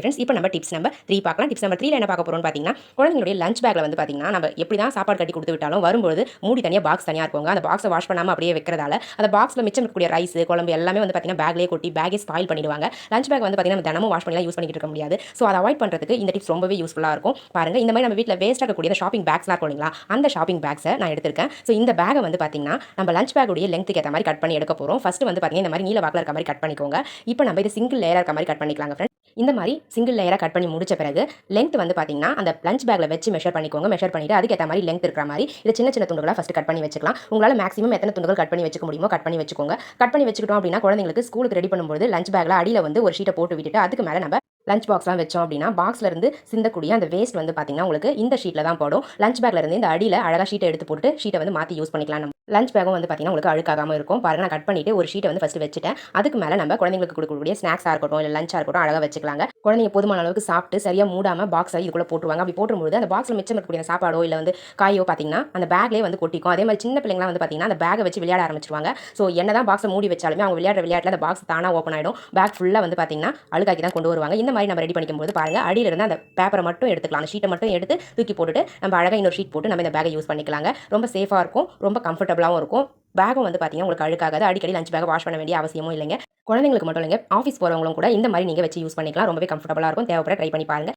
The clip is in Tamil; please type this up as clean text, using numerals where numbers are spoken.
ஃப்ரெண்ட்ஸ் இப்போ நம்ம டிப்ஸ் நம்பர் 3 பார்க்கலாம். டிப்ஸ் நம்பர் 3ல என்ன பார்க்க போறோம்னு பார்த்தீங்கன்னா, குழந்தைங்களுடைய லஞ்ச் பேக்ல வந்து பார்த்தீங்கன்னா, நம்ம எப்படி தான் சாப்பாடு கட்டி குடுத்து விட்டாலும் வரும்பொழுது மூடி தனியா பாக்ஸ் தனியா இருக்குங்க. அந்த பாக்ஸை வாஷ் பண்ணாம அப்படியே வைக்கிறதால, அந்த பாக்ஸ்ல மிச்சம் இருக்கக்கூடிய ரைஸ், குழம்பு எல்லாமே வந்து பார்த்தீங்கன்னா பேக்லயே கொட்டி பேக்கே ஸ்பாயில் பண்ணிடுவாங்க. லஞ்ச் பேக் வந்து பார்த்தீங்கன்னா, நம்ம தினமும் வாஷ் பண்ணிலாம் யூஸ் பண்ணிட்டு இருக்க முடியாது. ஸோ அதை அவாய்ட் பண்ணுறதுக்கு இந்த டிப்ஸ் ரொம்பவே யூஸ்ஃபுல்லா இருக்கும். பாருங்க, இந்த மாதிரி நம்ம வீட்டில் வேஸ்ட் ஆகக்கூடிய ஷாப்பிங் பேக்ஸ்லாம் இருக்கும் இல்லைங்களா, அந்த ஷாப்பிங் பேக்ஸை நான் எடுத்திருக்கேன். ஸோ இந்த பேக்கை வந்து பார்த்தீங்கன்னா, நம்ம லஞ்ச் பேக்குடைய லெங்த்துக்கு ஏற்ற மாதிரி கட் பண்ணி எடுக்க போறோம். ஃபர்ஸ்ட் வந்து பார்த்தீங்கன்னா, இந்த மாதிரி நீல வாக்கில் இருக்க மாதிரி கட் பண்ணிக்கோங்க. இப்போ நம்ம இது சிங்கிள் லேயரா இருக்க மாதிரி கட் பண்ணிக்கலாங்க ஃப்ரெண்ட்ஸ். இந்த மாதிரி சிங்கிள் லேயரா கட் பண்ணி முடிச்ச பிறகு லெங்த் வந்து பார்த்தீங்கன்னா, அந்த லஞ்ச் பேக்ல வச்சு மெஷர் பண்ணிக்கோங்க. மெஷர் பண்ணிட்டு அதுக்கு ஏற்ற மாதிரி லெங்த் இருக்கிற மாதிரி இதை சின்ன சின்ன துண்டுகளா ஃபர்ஸ்ட் கட் பண்ணி வச்சுக்கலாம். உங்களால் மேக்ஸிமம் எத்தனை துண்டுகள் கட் பண்ணி வச்சுக்க முடியுமோ கட் பண்ணி வச்சுக்கோங்க. கட் பண்ணி வச்சுக்கிட்டோம் அப்படின்னா, குழந்தைங்களுக்கு ஸ்கூலுக்கு ரெடி பண்ணும்போது லஞ்ச் பேக்ல அடியில் வந்து ஒரு ஷீட்டை போட்டு விட்டுட்டு அதுக்கு மேலே நம்ம லஞ்ச் பாக்ஸ்லாம் வச்சோம் அப்படின்னா, பாக்ஸ்ல இருந்து சிந்தக்கூடிய அந்த வேஸ்ட் வந்து பார்த்தீங்கன்னா, உங்களுக்கு இந்த ஷீட்ல தான் போடும். லஞ்ச் பேக்ல இருந்து இந்த அடியில் அழகா ஷீட்டை எடுத்து போட்டு ஷீட்டை வந்து மாற்றி யூஸ் பண்ணிக்கலாம். நம்ம லஞ்ச் பேக்கும் வந்து பார்த்தீங்கன்னா, உங்களுக்கு அழுக்காகாம இருக்கும். பாருங்க, நான் கட் பண்ணிட்டு ஒரு ஷீட்டை வந்து ஃபர்ஸ்ட் வச்சுட்டேன். அதுக்கு மேலே நம்ம குழந்தைங்களுக்கு கொடுக்கக்கூடிய ஸ்நாக்ஸாக இருக்கட்டும், இல்லை லஞ்சாக இருக்கட்டும் அழகாக வச்சுக்கலாங்க. குழந்தைங்க போதுமான அளவுக்கு சாப்பிட்டு சரியாக மூடாமல் பாக்ஸை இதுக்குள்ளே போட்டுருவாங்க. அப்படி போட்டும்போது அந்த பாக்ஸில் மிச்சம் இருக்கக்கூடிய சாப்பாடோ இல்லை வந்து காயோ பார்த்தீங்கன்னா, அந்த பேக்லேயே வந்து கொட்டிக்கும். அதே மாதிரி சின்ன பிள்ளைங்களாம் வந்து பார்த்தீங்கன்னா, அந்த பேக்கை வச்சு விளையாட ஆரம்பிச்சிருவாங்க. ஸோ என்னதான் பாக்ஸை மூடி வச்சாலுமே அவங்க விளையாடுற விளையாட்டில் அந்த பாக்ஸ் தானாக ஓப்பன் ஆகிடும். பேக் ஃபுல்லாக வந்து பார்த்தீங்கன்னா அழுக்காக்கி தான் கொண்டு வருவாங்க. இந்த மாதிரி நம்ம ரெடி பண்ணிக்கும்போது பாருங்க, அடியில இருந்து அந்த பேப்பரை மட்டும் எடுத்துக்கலாம். அந்த ஷீட்டை மட்டும் எடுத்து தூக்கி போட்டுட்டு நம்ம அழகாக இன்னொரு ஷீட் போட்டு நம்ம இந்த பேக்கை யூஸ் பண்ணிக்கலாங்க. ரொம்ப சேஃபாக இருக்கும், ரொம்ப கம்ஃபர்டபுளாகவும் இருக்கும். பேக்கும் வந்து பார்த்தீங்கன்னா உங்களுக்கு அழுக்காகாது. அடிக்கடி லஞ்ச் பேக்கை வாஷ் பண்ண வேண்டிய அவசியமும் இல்லைங்க. குழந்தைங்களுக்கு மட்டும் இல்லைங்க, ஆஃபீஸ் போகிறவங்களும் கூட இந்த மாதிரி நீங்கள் வச்சு யூஸ் பண்ணிக்கலாம். ரொம்பவே கம்ஃபர்டபுளாக இருக்கும். தேவைப்பட ட்ரை பண்ணி பாருங்க.